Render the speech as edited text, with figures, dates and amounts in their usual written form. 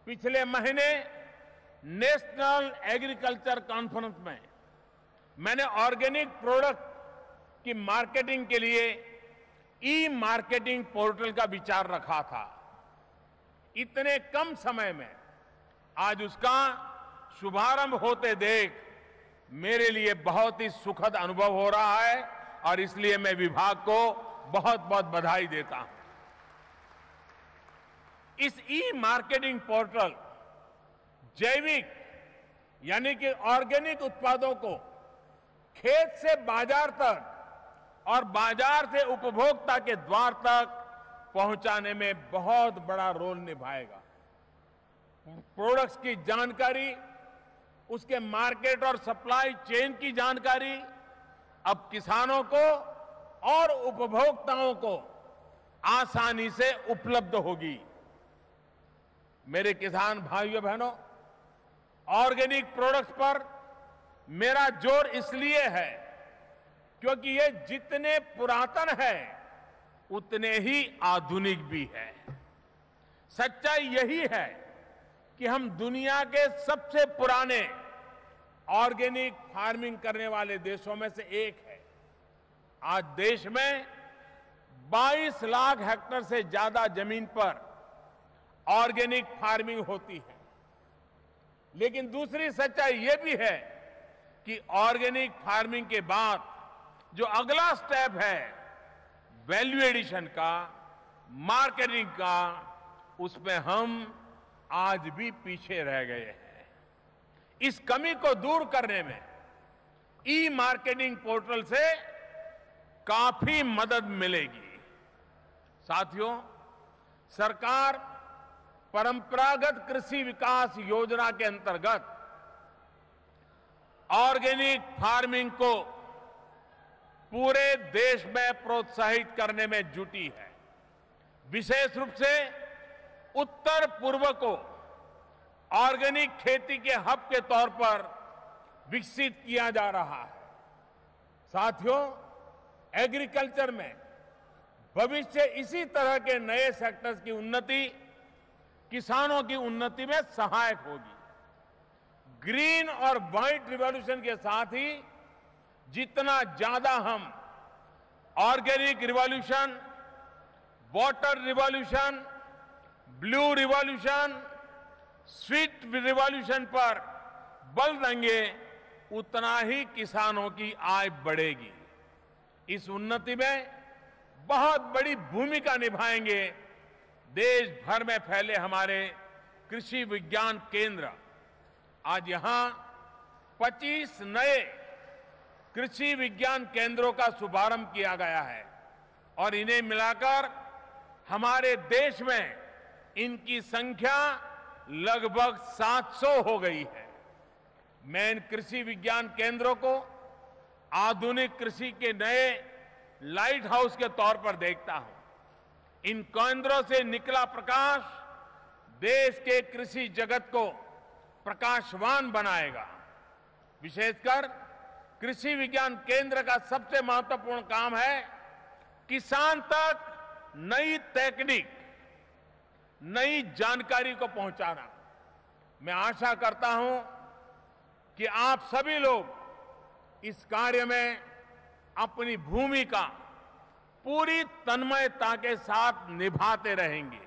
पिछले महीने national agriculture conference में मैंने ऑर्गेनिक प्रोडक्ट की मार्केटिंग के लिए ई मार्केटिंग पोर्टल का विचार रखा था। इतने कम समय में आज उसका शुभारंभ होते देख मेरे लिए बहुत ही सुखद अनुभव हो रहा है और इसलिए मैं विभाग को बहुत बहुत बधाई देता हूं। इस ई मार्केटिंग पोर्टल जैविक यानी कि ऑर्गेनिक उत्पादों को खेत से बाजार तक और बाजार से उपभोक्ता के द्वार तक पहुंचाने में बहुत बड़ा रोल निभाएगा। प्रोडक्ट्स की जानकारी, उसके मार्केट और सप्लाई चेन की जानकारी अब किसानों को और उपभोक्ताओं को आसानी से उपलब्ध होगी। मेरे किसान भाइयों बहनों, ऑर्गेनिक प्रोडक्ट्स पर मेरा जोर इसलिए है क्योंकि ये जितने पुरातन है उतने ही आधुनिक भी है। सच्चाई यही है कि हम दुनिया के सबसे पुराने ऑर्गेनिक फार्मिंग करने वाले देशों में से एक है। आज देश में 22 लाख हेक्टेयर से ज्यादा जमीन पर ऑर्गेनिक फार्मिंग होती है। लेकिन दूसरी सच्चाई यह भी है कि ऑर्गेनिक फार्मिंग के बाद जो अगला स्टेप है वैल्यू एडिशन का, मार्केटिंग का, उसमें हम आज भी पीछे रह गए हैं। इस कमी को दूर करने में ई मार्केटिंग पोर्टल से काफी मदद मिलेगी। साथियों, सरकार परंपरागत कृषि विकास योजना के अंतर्गत ऑर्गेनिक फार्मिंग को पूरे देश में प्रोत्साहित करने में जुटी है। विशेष रूप से उत्तर पूर्व को ऑर्गेनिक खेती के हब के तौर पर विकसित किया जा रहा है। साथियों, एग्रीकल्चर में भविष्य इसी तरह के नए सेक्टर्स की उन्नति किसानों की उन्नति में सहायक होगी। ग्रीन और व्हाइट रिवॉल्यूशन के साथ ही जितना ज्यादा हम organic revolution, water revolution, blue revolution, sweet revolution पर बल देंगे, उतना ही किसानों की आय बढ़ेगी। इस उन्नति में बहुत बड़ी भूमिका निभाएंगे देश भर में फैले हमारे कृषि विज्ञान केंद्र। आज यहां 25 नए कृषि विज्ञान केंद्रों का शुभारंभ किया गया है और इन्हें मिलाकर हमारे देश में इनकी संख्या लगभग 700 हो गई है। मैं इन कृषि विज्ञान केंद्रों को आधुनिक कृषि के नए लाइट हाउस के तौर पर देखता हूं। इन केंद्रों से निकला प्रकाश देश के कृषि जगत को प्रकाशवान बनाएगा। विशेषकर कृषि विज्ञान केंद्र का सबसे महत्वपूर्ण काम है किसान तक नई तकनीक, नई जानकारी को पहुंचाना। मैं आशा करता हूं कि आप सभी लोग इस कार्य में अपनी भूमिका पूरी तन्मयता के साथ निभाते रहेंगे।